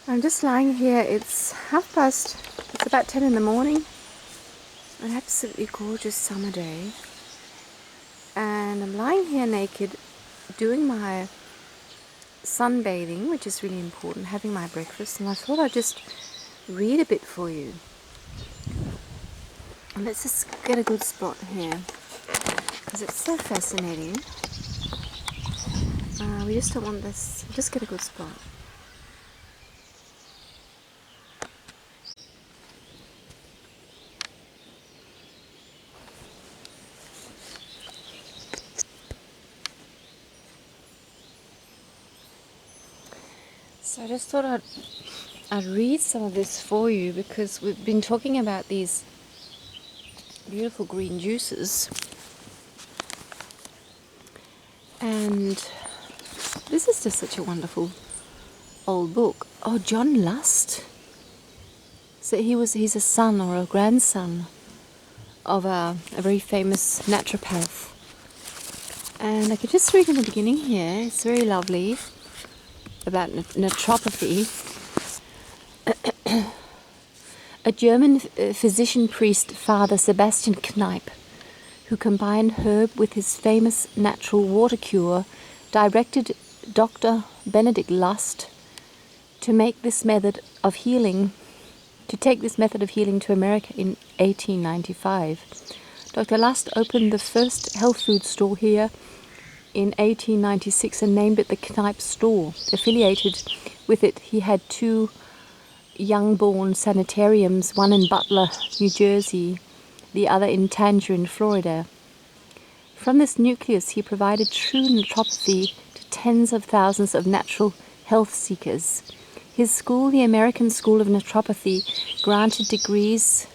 I'm just lying here. It's about 10 in the morning. An absolutely gorgeous summer day. And I'm lying here naked, doing my sunbathing, which is really important, having my breakfast. And I thought I'd just read a bit for you. And let's just get a good spot here, because it's so fascinating. We just don't want this. Just get a good spot. So I just thought I'd read some of this for you, because we've been talking about these beautiful green juices. And this is just such a wonderful old book. Oh, John Lust. So he's a son or a grandson of a very famous naturopath. And I could just read in the beginning here. It's very lovely about naturopathy. A German physician priest, Father Sebastian Kneipp, who combined herb with his famous natural water cure, directed Dr. Benedict Lust to take this method of healing to America in 1895. Dr. Lust opened the first health food store here in 1896 and named it the Kneipp Store. Affiliated with it, he had two young-born sanitariums, one in Butler, New Jersey, the other in Tangerine, Florida. From this nucleus, he provided true naturopathy to tens of thousands of natural health seekers. His school, the American School of Naturopathy, granted degrees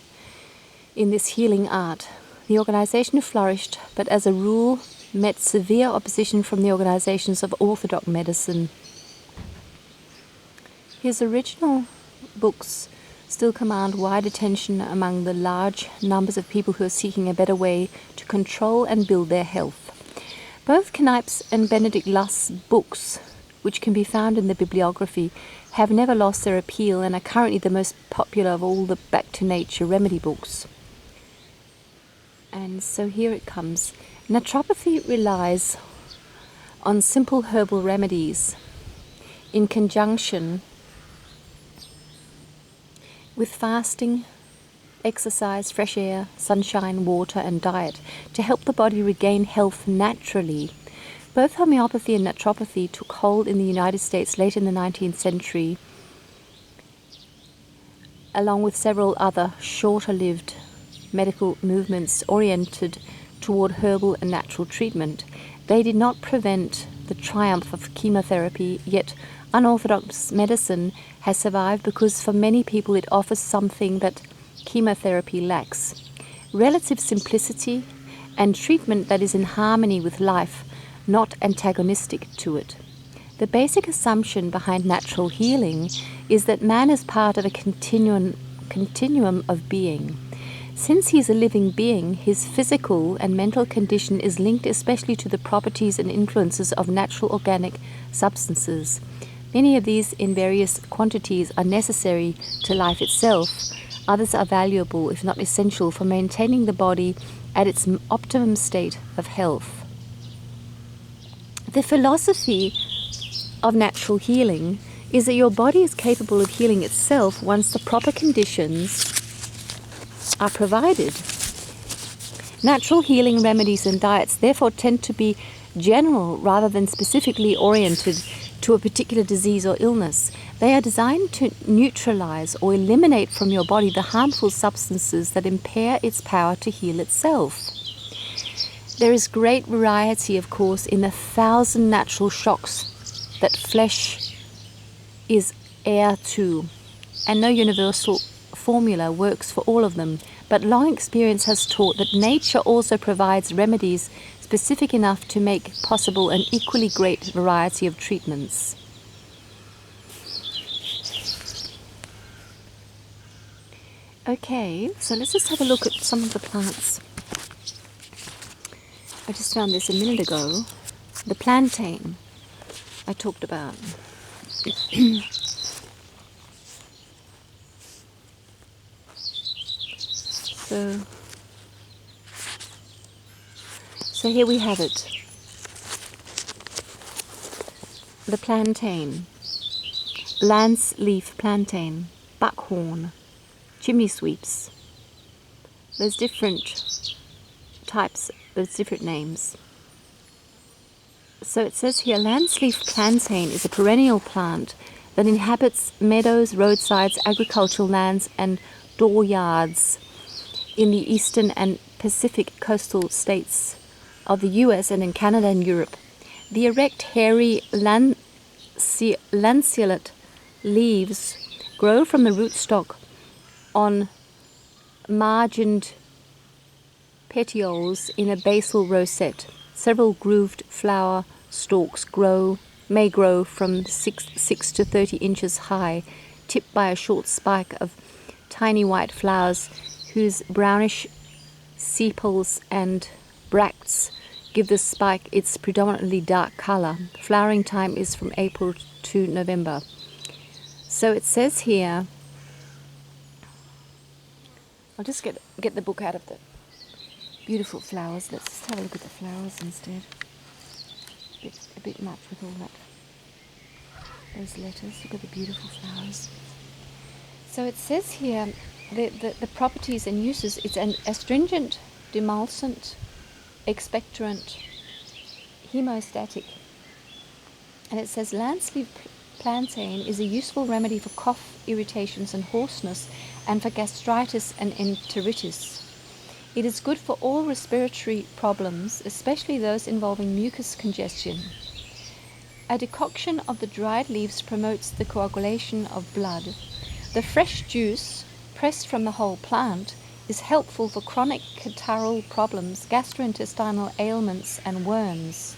in this healing art. The organization flourished, but as a rule met severe opposition from the organizations of orthodox medicine. His original books still command wide attention among the large numbers of people who are seeking a better way to control and build their health. Both Kneipp's and Benedict Lust's books, which can be found in the bibliography, have never lost their appeal and are currently the most popular of all the back to nature remedy books. And so here it comes. Naturopathy relies on simple herbal remedies in conjunction with fasting, exercise, fresh air, sunshine, water, and diet to help the body regain health naturally. Both homeopathy and naturopathy took hold in the United States late in the 19th century, along with several other shorter-lived medical movements oriented toward herbal and natural treatment. They did not prevent the triumph of chemotherapy, yet unorthodox medicine has survived because for many people it offers something that chemotherapy lacks: relative simplicity and treatment that is in harmony with life, not antagonistic to it. The basic assumption behind natural healing is that man is part of a continuum of being. Since he is a living being, his physical and mental condition is linked especially to the properties and influences of natural organic substances. Many of these in various quantities are necessary to life itself. Others are valuable, if not essential, for maintaining the body at its optimum state of health. The philosophy of natural healing is that your body is capable of healing itself once the proper conditions are provided. Natural healing remedies and diets therefore tend to be general rather than specifically oriented to a particular disease or illness. They are designed to neutralize or eliminate from your body the harmful substances that impair its power to heal itself. There is great variety, of course, in the 1,000 natural shocks that flesh is heir to, and no universal formula works for all of them, but long experience has taught that nature also provides remedies specific enough to make possible an equally great variety of treatments. Okay, so let's just have a look at some of the plants. I just found this a minute ago. The plantain I talked about. So here we have it. The plantain, lance leaf plantain, buckhorn, chimney sweeps. There's different types, there's different names. So it says here, lance leaf plantain is a perennial plant that inhabits meadows, roadsides, agricultural lands and dooryards in the eastern and Pacific coastal states of the US and in Canada and Europe. The erect, hairy, lanceolate leaves grow from the rootstock on margined petioles in a basal rosette. Several grooved flower stalks may grow from 6 to 30 inches high, tipped by a short spike of tiny white flowers whose brownish sepals and bracts give the spike its predominantly dark color. Flowering time is from April to November. So it says here, I'll just get the book out of the beautiful flowers. Let's just have a look at the flowers instead. A bit much with all those letters. Look at the beautiful flowers. So it says here the properties and uses. It's an astringent, demulcent, expectorant, hemostatic. And it says lance leaf plantain is a useful remedy for cough, irritations and hoarseness, and for gastritis and enteritis. It is good for all respiratory problems, especially those involving mucus congestion. A decoction of the dried leaves promotes the coagulation of blood. The fresh juice, pressed from the whole plant, is helpful for chronic catarrhal problems, gastrointestinal ailments and worms.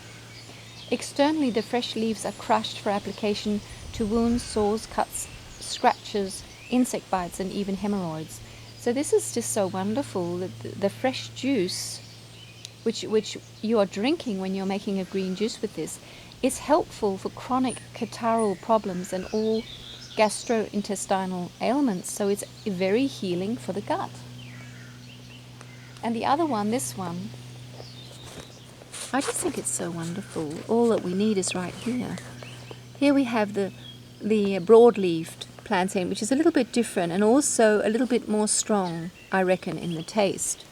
Externally, the fresh leaves are crushed for application to wounds, sores, cuts, scratches, insect bites and even hemorrhoids. So this is just so wonderful, that the fresh juice, which you are drinking when you're making a green juice with this, is helpful for chronic catarrhal problems and all gastrointestinal ailments. So it's very healing for the gut. And the other one, this one, I just think it's so wonderful. All that we need is right here. Here we have the broad-leaved plantain, which is a little bit different and also a little bit more strong, I reckon, in the taste.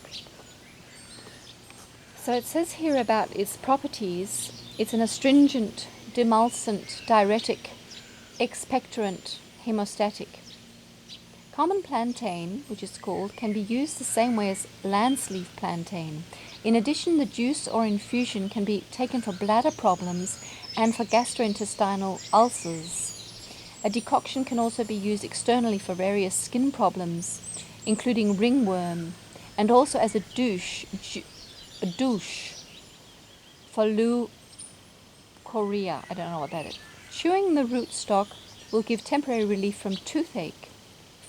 So it says here about its properties. It's an astringent, demulcent, diuretic, expectorant, hemostatic. Common plantain, which is called, can be used the same way as lance leaf plantain. In addition, the juice or infusion can be taken for bladder problems and for gastrointestinal ulcers. A decoction can also be used externally for various skin problems, including ringworm, and also as a douche for leukorrhea. I don't know what that is. Chewing the rootstock will give temporary relief from toothache.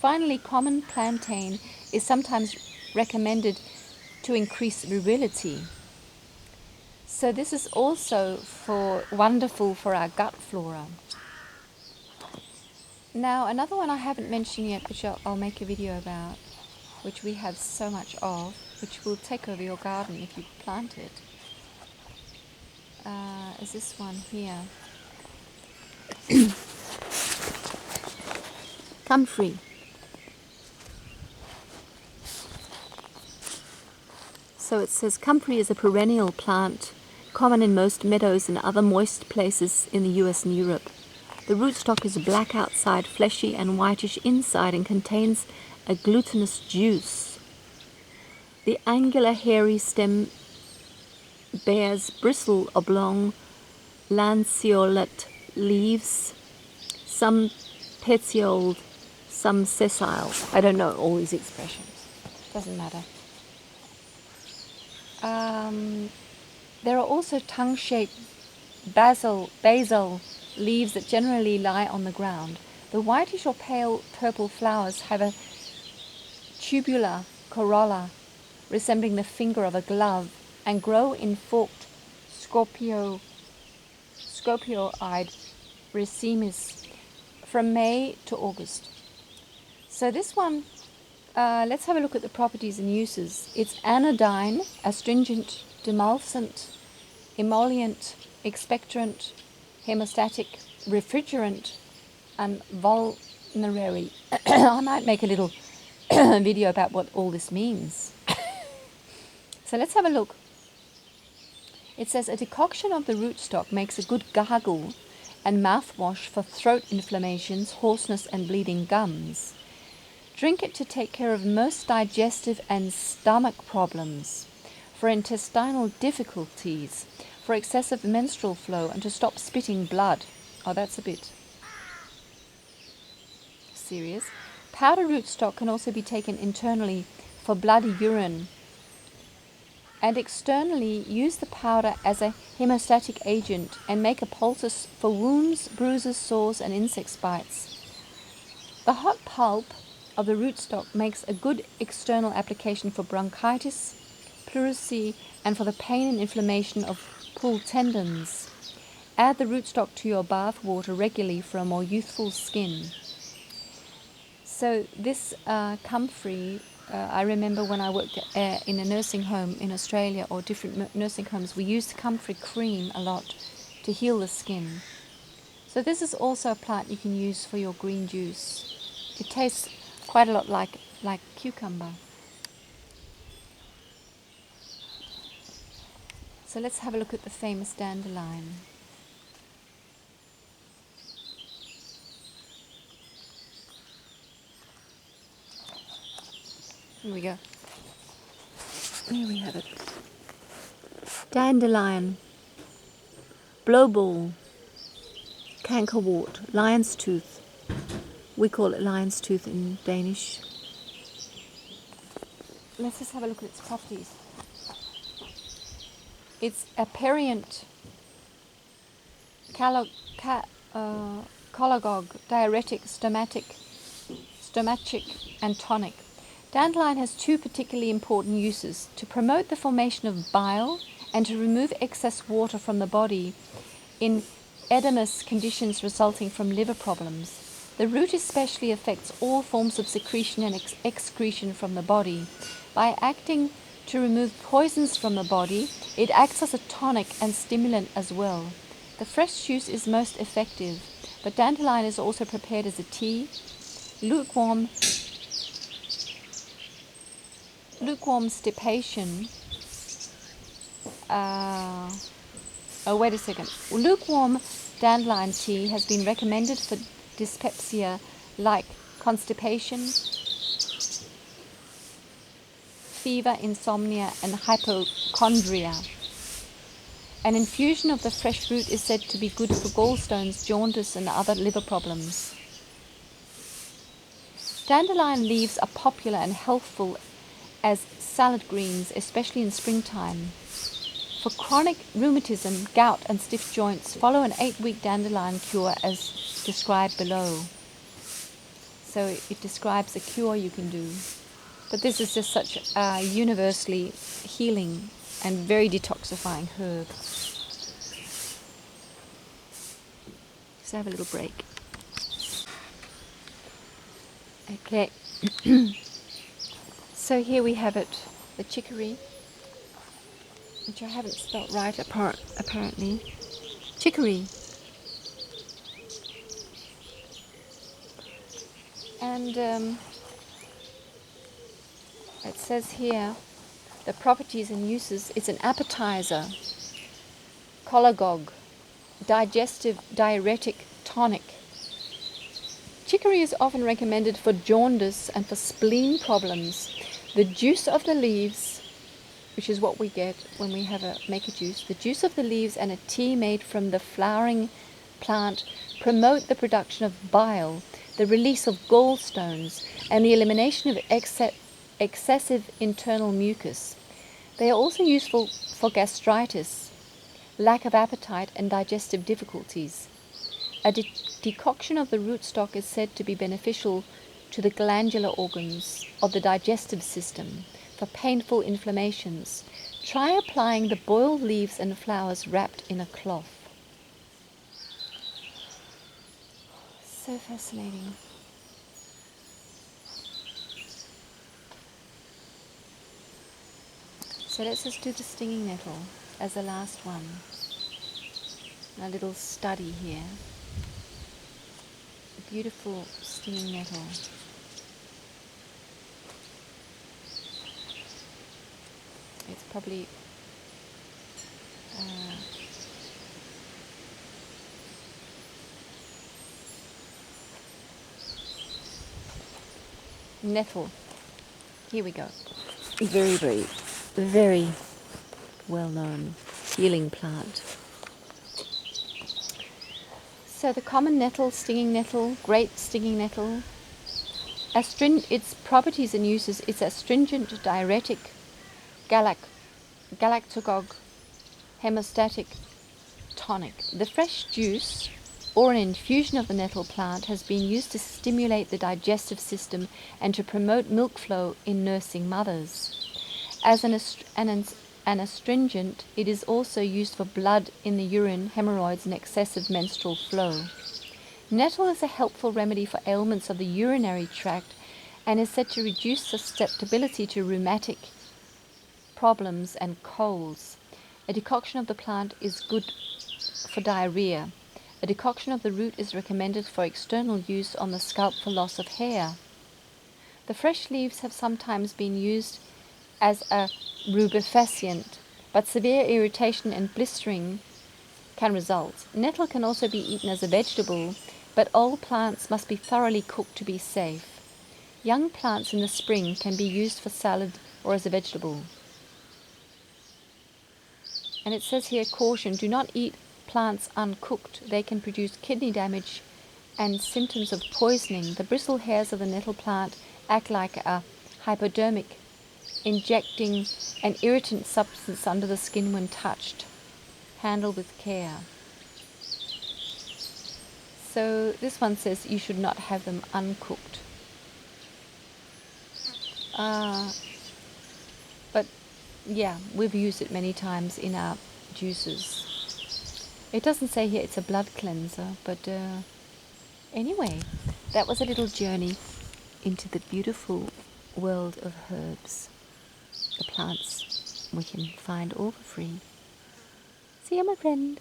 Finally, common plantain is sometimes recommended to increase virility. So this is also wonderful for our gut flora. Now, another one I haven't mentioned yet, which I'll make a video about, which we have so much of, which will take over your garden if you plant it, is this one here. Comfrey. So it says comfrey is a perennial plant common in most meadows and other moist places in the US and Europe. The rootstock is black outside, fleshy and whitish inside, and contains a glutinous juice. The angular hairy stem bears bristle oblong lanceolate leaves, some petioled, some sessile. I don't know all these expressions. Doesn't matter. There are also tongue-shaped basal leaves that generally lie on the ground. The whitish or pale purple flowers have a tubular corolla resembling the finger of a glove and grow in forked scopioid racemes from May to August. So this one Let's have a look at the properties and uses. It's anodyne, astringent, demulcent, emollient, expectorant, hemostatic, refrigerant, and vulnerary. I might make a little video about what all this means. So let's have a look. It says a decoction of the rootstock makes a good gargle and mouthwash for throat inflammations, hoarseness, and bleeding gums. Drink it to take care of most digestive and stomach problems, for intestinal difficulties, for excessive menstrual flow, and to stop spitting blood. Oh, that's a bit serious. Powder rootstock can also be taken internally for bloody urine, and externally use the powder as a hemostatic agent and make a poultice for wounds, bruises, sores, and insect bites. The hot pulp of the rootstock makes a good external application for bronchitis, pleurisy, and for the pain and inflammation of pulled tendons. Add the rootstock to your bath water regularly for a more youthful skin. So this comfrey, I remember when I worked in a nursing home in Australia, or different nursing homes, we used comfrey cream a lot to heal the skin. So this is also a plant you can use for your green juice. It tastes quite a lot like cucumber. So let's have a look at the famous dandelion. Here we go. Here we have it. Dandelion, blowball, cankerwort, lion's tooth. We call it lion's tooth in Danish. Let's just have a look at its properties. It's aperient, cholagogue, diuretic, stomachic, and tonic. Dandelion has two particularly important uses: to promote the formation of bile and to remove excess water from the body in edematous conditions resulting from liver problems. The root especially affects all forms of secretion and excretion from the body. By acting to remove poisons from the body, it acts as a tonic and stimulant as well. The fresh juice is most effective, but dandelion is also prepared as a tea, lukewarm stipation. Lukewarm dandelion tea has been recommended for dyspepsia like constipation, fever, insomnia, and hypochondria. An infusion of the fresh root is said to be good for gallstones, jaundice, and other liver problems. Dandelion leaves are popular and healthful as salad greens, especially in springtime. For chronic rheumatism, gout, and stiff joints, follow an 8-week dandelion cure as described below. So it describes a cure you can do. But this is just such a universally healing and very detoxifying herb. Let's have a little break. Okay. So here we have it, the chicory, which I haven't spelt right apparently. Chicory. And it says here, the properties and uses: it's an appetizer, cholagogue, digestive, diuretic, tonic. Chicory is often recommended for jaundice and for spleen problems. The juice of the leaves, which is what we get when we make a juice, the juice of the leaves and a tea made from the flowering plant promote the production of bile, the release of gallstones, and the elimination of excessive internal mucus. They are also useful for gastritis, lack of appetite, and digestive difficulties. A decoction of the rootstock is said to be beneficial to the glandular organs of the digestive system for painful inflammations. Try applying the boiled leaves and flowers wrapped in a cloth. So fascinating. So let's just do the stinging nettle as the last one. A little study here. A beautiful stinging nettle. It's probably nettle. Here we go. Very, very, very well-known healing plant. So the common nettle, stinging nettle, great stinging nettle, its properties and uses, it's astringent, diuretic, galactagogue, hemostatic, tonic. The fresh juice or an infusion of the nettle plant has been used to stimulate the digestive system and to promote milk flow in nursing mothers. As an astringent, it is also used for blood in the urine, hemorrhoids, and excessive menstrual flow. Nettle is a helpful remedy for ailments of the urinary tract and is said to reduce susceptibility to rheumatic problems and colds. A decoction of the plant is good for diarrhea. A decoction of the root is recommended for external use on the scalp for loss of hair. The fresh leaves have sometimes been used as a rubefacient, but severe irritation and blistering can result. Nettle can also be eaten as a vegetable, but all plants must be thoroughly cooked to be safe. Young plants in the spring can be used for salad or as a vegetable. And it says here, caution, do not eat plants uncooked. They can produce kidney damage and symptoms of poisoning. The bristle hairs of the nettle plant act like a hypodermic, injecting an irritant substance under the skin when touched. Handle with care. So this one says you should not have them uncooked. But yeah, we've used it many times in our juices. It doesn't say here it's a blood cleanser, but anyway, that was a little journey into the beautiful world of herbs, the plants we can find all for free. See you, my friend.